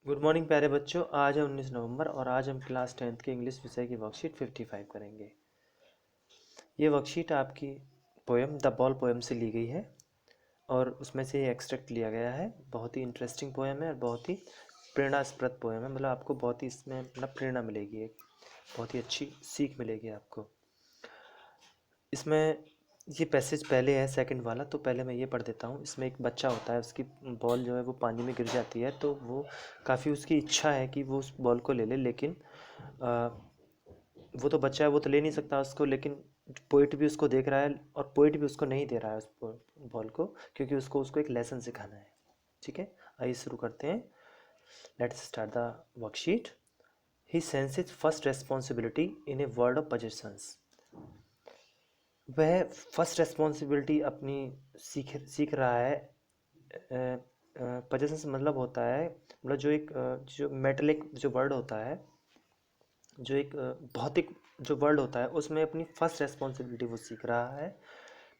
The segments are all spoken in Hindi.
गुड मॉर्निंग प्यारे बच्चों। आज है 19 नवंबर और आज हम क्लास 10th के इंग्लिश विषय की वर्कशीट 55 करेंगे। ये वर्कशीट आपकी पोएम द बॉल पोएम से ली गई है और उसमें से ये एक्सट्रैक्ट लिया गया है। बहुत ही इंटरेस्टिंग पोएम है और बहुत ही प्रेरणास्पद पोएम है। मतलब आपको बहुत ही इसमें मतलब प्रेरणा मिलेगी, एक बहुत ही अच्छी सीख मिलेगी आपको इसमें। ये पैसेज पहले है सेकंड वाला, तो पहले मैं ये पढ़ देता हूँ। इसमें एक बच्चा होता है, उसकी बॉल जो है वो पानी में गिर जाती है, तो वो काफ़ी उसकी इच्छा है कि वो उस बॉल को ले ले, लेकिन आ, वो तो बच्चा है, वो तो ले नहीं सकता उसको। लेकिन पोइट भी उसको देख रहा है और पोइट भी उसको नहीं दे रहा है उस बॉल को, क्योंकि उसको उसको एक लेसन सिखाना है। ठीक है, आइए शुरू करते हैं। Let's start the worksheet. He senses first responsibility in a world of possessions। वह फर्स्ट रेस्पॉन्सिबिलिटी अपनी सीख रहा है। possessions मतलब होता है, मतलब जो एक जो मेटेलिक जो वर्ड होता है, जो एक भौतिक जो वर्ल्ड होता है, उसमें अपनी फर्स्ट रेस्पॉन्सिबिलिटी वो सीख रहा है।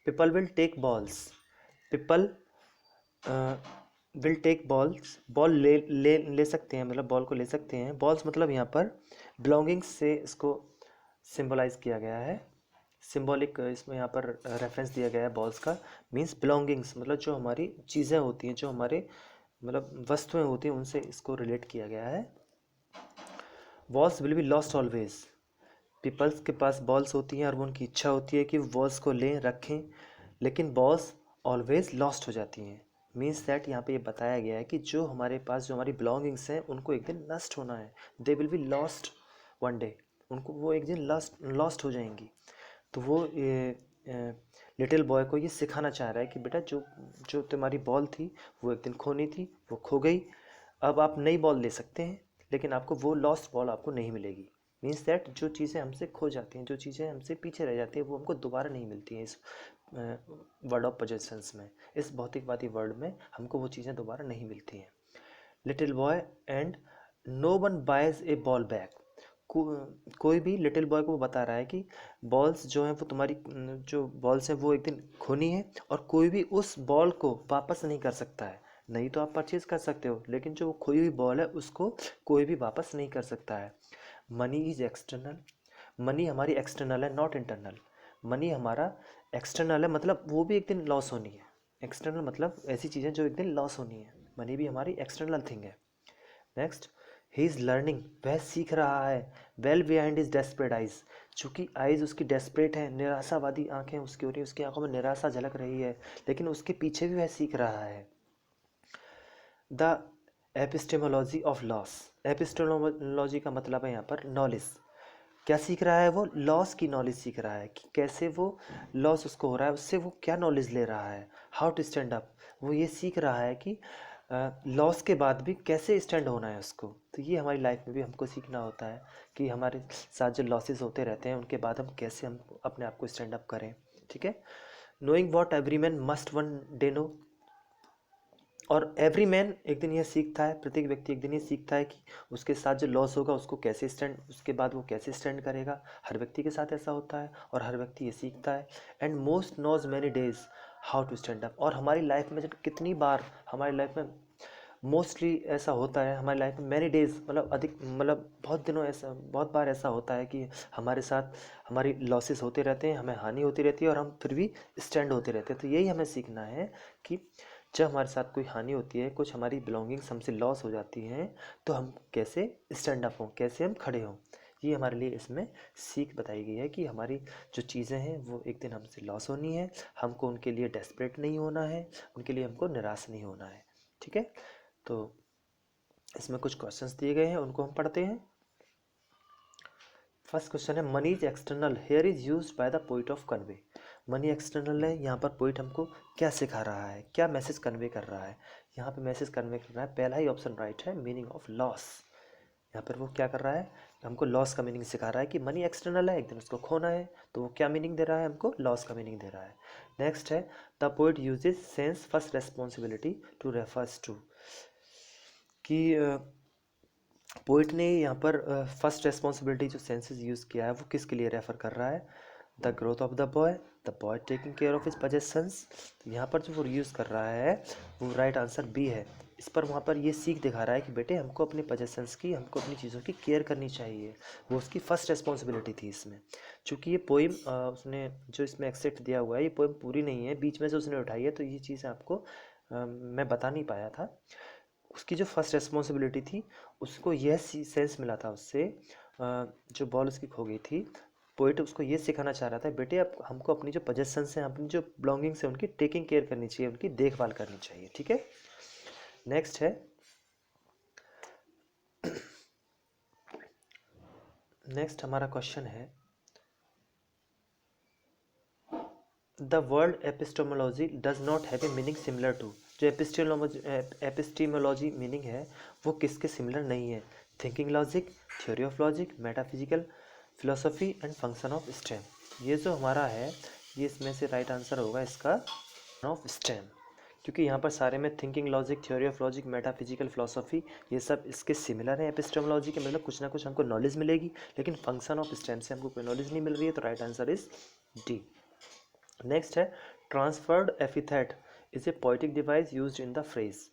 People will take balls. People will take balls. Ball ले ले ले सकते हैं, मतलब बॉल को ले सकते हैं। बॉल्स मतलब यहाँ पर बिलोंगिंग्स से इसको सिंबलाइज किया गया है। सिंबॉलिक इसमें यहाँ पर रेफरेंस दिया गया है बॉल्स का। मीन्स बिलोंगिंग्स मतलब जो हमारी चीज़ें होती हैं, जो हमारे मतलब वस्तुएं होती हैं, उनसे इसको रिलेट किया गया है। Balls will be lost always. Peoples के पास बॉल्स होती हैं और वो उनकी इच्छा होती है कि वो बॉल्स को लें रखें, लेकिन बॉल्स ऑलवेज लॉस्ट हो जाती हैं। मीन्स दैट यहाँ पे ये बताया गया है कि जो हमारे पास जो हमारी बिलोंगिंग्स हैं, उनको एक दिन नष्ट होना है। They will be lost one day. उनको वो एक दिन लॉस्ट हो जाएंगी। तो वो लिटिल बॉय को ये सिखाना चाह रहा है कि बेटा जो जो तुम्हारी बॉल थी वो एक दिन खोनी थी, वो खो गई। अब आप नई बॉल ले सकते हैं, लेकिन आपको वो लॉस्ट बॉल आपको नहीं मिलेगी। मीन्स दैट जो चीज़ें हमसे खो जाती हैं, जो चीज़ें हमसे पीछे रह जाती हैं, वो हमको दोबारा नहीं मिलती हैं। इस वर्ल्ड ऑफ पोजेशंस में, इस भौतिकवादी वर्ल्ड में हमको वो चीज़ें दोबारा नहीं मिलती हैं। Little boy and no one buys a ball back. कोई भी लिटिल बॉय को बता रहा है कि बॉल्स जो हैं वो तुम्हारी जो बॉल्स हैं वो एक दिन खोनी है, और कोई भी उस बॉल को वापस नहीं कर सकता है। नहीं तो आप परचेज कर सकते हो, लेकिन जो खोई हुई बॉल है उसको कोई भी वापस नहीं कर सकता है। Money is external. मनी हमारी एक्सटर्नल है, नॉट इंटरनल। मनी हमारा एक्सटर्नल है, मतलब वो भी एक दिन लॉस होनी है। एक्सटर्नल मतलब ऐसी चीज़ें जो एक दिन लॉस होनी है। मनी भी हमारी एक्सटर्नल थिंग है। Next, he is learning. वह सीख रहा है। Well behind is desperate eyes. चूँकि आइज उसकी डेस्परेट है, निराशावादी आंखें उसकी हो रही है, उसकी आंखों में निराशा झलक रही है, लेकिन उसके पीछे भी वह सीख रहा है। The epistemology of loss. Epistemology का मतलब है यहाँ पर नॉलेज। क्या सीख रहा है वो? लॉस की नॉलेज सीख रहा है कि कैसे वो लॉस उसको हो रहा है, उससे वो क्या नॉलेज ले रहा है। How to stand up. वो ये सीख रहा है कि लॉस के बाद भी कैसे स्टैंड होना है उसको। तो ये हमारी लाइफ में भी हमको सीखना होता है कि हमारे साथ जो लॉसेस होते रहते हैं, उनके बाद हम कैसे हम अपने आप को स्टैंड अप करें। ठीक है। Knowing what every man must one day know. और एवरी मैन एक दिन यह सीखता है, प्रत्येक व्यक्ति एक दिन ये सीखता है कि उसके साथ जो लॉस होगा उसको कैसे स्टैंड, उसके बाद वो कैसे स्टैंड करेगा। हर व्यक्ति के साथ ऐसा होता है और हर व्यक्ति ये सीखता है। And most knows many days how to stand up. और हमारी लाइफ में जब कितनी बार हमारी लाइफ में मोस्टली ऐसा होता है, हमारी लाइफ में मैनी डेज मतलब अधिक मतलब बहुत दिनों ऐसा बहुत बार ऐसा होता है कि हमारे साथ हमारी लॉसेस होते रहते हैं, हमें हानि होती रहती है और हम फिर भी स्टैंड होते रहते हैं। तो यही हमें सीखना है कि जब हमारे साथ कोई हानि होती है, कुछ हमारी बिलोंगिंग्स हमसे लॉस हो जाती हैं, तो हम कैसे स्टैंड अप हों, कैसे हम खड़े हों। ये हमारे लिए इसमें सीख बताई गई है कि हमारी जो चीज़ें हैं वो एक दिन हमसे लॉस होनी है, हमको उनके लिए डेस्परेट नहीं होना है, उनके लिए हमको निराश नहीं होना है। ठीक है। तो इसमें कुछ क्वेश्चंस दिए गए हैं, उनको हम पढ़ते हैं। फर्स्ट क्वेश्चन है, money is external here is use by the poet of convey. Money external है, यहाँ पर पोइट हमको क्या सिखा रहा है, क्या मैसेज कन्वे कर रहा है। यहाँ पे मैसेज कन्वे कर रहा है, पहला ही ऑप्शन राइट है, मीनिंग ऑफ लॉस। यहाँ पर वो क्या कर रहा है, हमको लॉस का मीनिंग सिखा रहा है कि मनी एक्सटर्नल है, एक दिन उसको खोना है, तो वो क्या मीनिंग दे रहा है हमको, लॉस का मीनिंग दे रहा है। नेक्स्ट है, the poet uses sense first responsibility to refers to. कि पोइट ने यहाँ पर फर्स्ट रेस्पॉन्सिबिलिटी जो सेंसेस यूज़ किया है वो किसके लिए रेफर कर रहा है। The growth of the boy taking care of his possessions. तो यहाँ पर जो वो यूज़ कर रहा है वो राइट आंसर बी है, इस पर वहाँ पर ये सीख दिखा रहा है कि बेटे हमको अपने पजेशंस की, हमको अपनी चीज़ों की केयर करनी चाहिए। वो उसकी फर्स्ट रिस्पॉन्सिबिलिटी थी इसमें। चूँकि ये पोइम उसने जो इसमें एक्सेप्ट दिया हुआ है, ये पोइम पूरी नहीं है, बीच में से उसने उठाई है, तो ये चीज़ आपको मैं बता नहीं पाया था। उसकी जो फर्स्ट रिस्पॉन्सिबिलिटी थी, उसको यह सेंस मिला था उससे, जो बॉल उसकी खो गई थी, पोइट उसको ये सिखाना चाह रहा था, बेटे अब हमको अपनी जो पजेशंस हैं, अपनी जो बिलोंगिंग्स हैं, उनकी टेकिंग केयर करनी चाहिए, उनकी देखभाल करनी चाहिए। ठीक है, नेक्स्ट है, नेक्स्ट हमारा क्वेश्चन है, the word epistemology does not have a meaning similar to. जो एपिस्टेमोलॉजी मीनिंग है वो किसके सिमिलर नहीं है? Thinking logic, theory of logic, metaphysical philosophy and function of stem. ये जो हमारा है, ये इसमें से राइट आंसर होगा इसका ऑफ स्टेम, क्योंकि यहाँ पर सारे में thinking logic, theory of logic, metaphysical philosophy, ये सब इसके सिमिलर है एपिस्टेमोलॉजी के, मतलब कुछ ना कुछ हमको नॉलेज मिलेगी, लेकिन फंक्शन ऑफ स्टेम से हमको कोई नॉलेज नहीं मिल रही है, तो right answer is D. Next है, transferred epithet is a poetic device used in the phrase.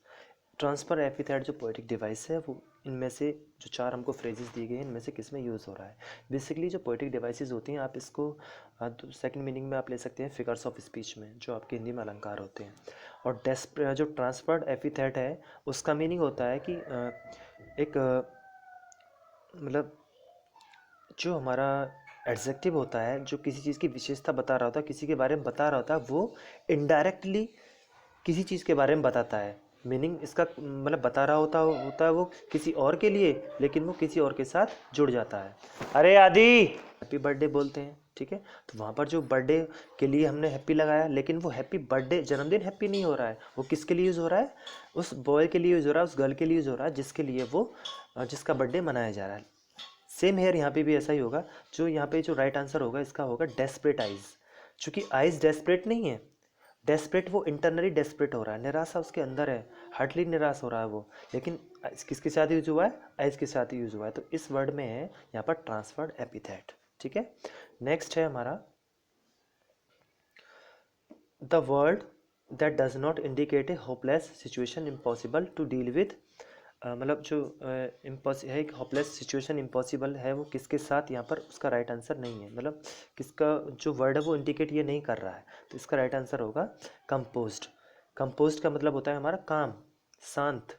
Transfer epithet जो पोएटिक डिवाइस है, वो इनमें से जो चार हमको फ्रेजेस दिए गए हैं, इनमें से किस में यूज़ हो रहा है? बेसिकली जो पोएटिक डिवाइसेस होती हैं, आप इसको सेकंड मीनिंग में आप ले सकते हैं फिगर्स ऑफ स्पीच में, जो आपके हिंदी में अलंकार होते हैं। और जो ट्रांसफर्ड एपिथेट है, उसका मीनिंग होता है कि एक मतलब जो हमारा एडजेक्टिव होता है, जो किसी चीज़ की विशेषता बता रहा होता है, किसी के बारे में बता रहा होता है, वो इनडायरेक्टली किसी चीज़ के बारे में बताता है। मीनिंग इसका मतलब बता रहा होता है वो किसी और के लिए, लेकिन वो किसी और के साथ जुड़ जाता है। अरे आदि, हैप्पी बर्थडे बोलते हैं, ठीक है, तो वहाँ पर जो बर्थडे के लिए हमने हैप्पी लगाया, लेकिन वो हैप्पी बर्थडे, जन्मदिन हैप्पी नहीं हो रहा है, वो किसके लिए यूज़ हो रहा है? उस बॉय के लिए यूज़ हो रहा है, उस गर्ल के लिए यूज़ हो रहा है, जिसके लिए वो जिसका बर्थडे मनाया जा रहा है। सेम हेयर यहाँ पे भी ऐसा ही होगा। जो यहाँ पे जो राइट आंसर होगा इसका होगा डेस्परेट आइज। चूंकि आइज डेस्परेट नहीं है, डेस्परेट वो इंटरनली डेस्परेट हो रहा है, निराशा उसके अंदर है, हार्टली निराश हो रहा है वो, लेकिन किसके साथ यूज हुआ है? आइज के साथ ही यूज हुआ है, तो इस वर्ड में है यहाँ पर ट्रांसफर्ड एपिथेट। ठीक है, नेक्स्ट है हमारा, the word that does not indicate a hopeless situation impossible to deal with. मतलब जो है एक होपलेस सिचुएशन इम्पॉसिबल है, वो किसके साथ यहाँ पर? उसका राइट आंसर नहीं है, मतलब किसका जो वर्ड है वो इंडिकेट ये नहीं कर रहा है, तो इसका राइट आंसर होगा कंपोज्ड। कंपोज्ड का मतलब होता है हमारा काम, शांत,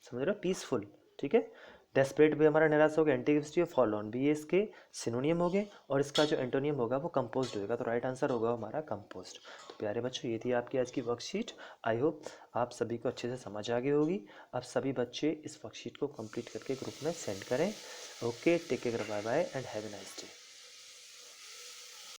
समझ रहे हो, पीसफुल। ठीक है, डेस्परेट भी हमारा निराश हो गया, एंटीग्रिस्टी और फॉलोन भी ये इसके सिनोनियम हो गए, और इसका जो एंटोनियम होगा वो कंपोज्ड होगा, तो राइट आंसर होगा हमारा कंपोज्ड। तो प्यारे बच्चों, ये थी आपकी आज की वर्कशीट। आई होप आप सभी को अच्छे से समझ आ गई होगी। आप सभी बच्चे इस वर्कशीट को कंप्लीट करके ग्रुप में सेंड करें। Okay, take care, bye bye and have a nice day.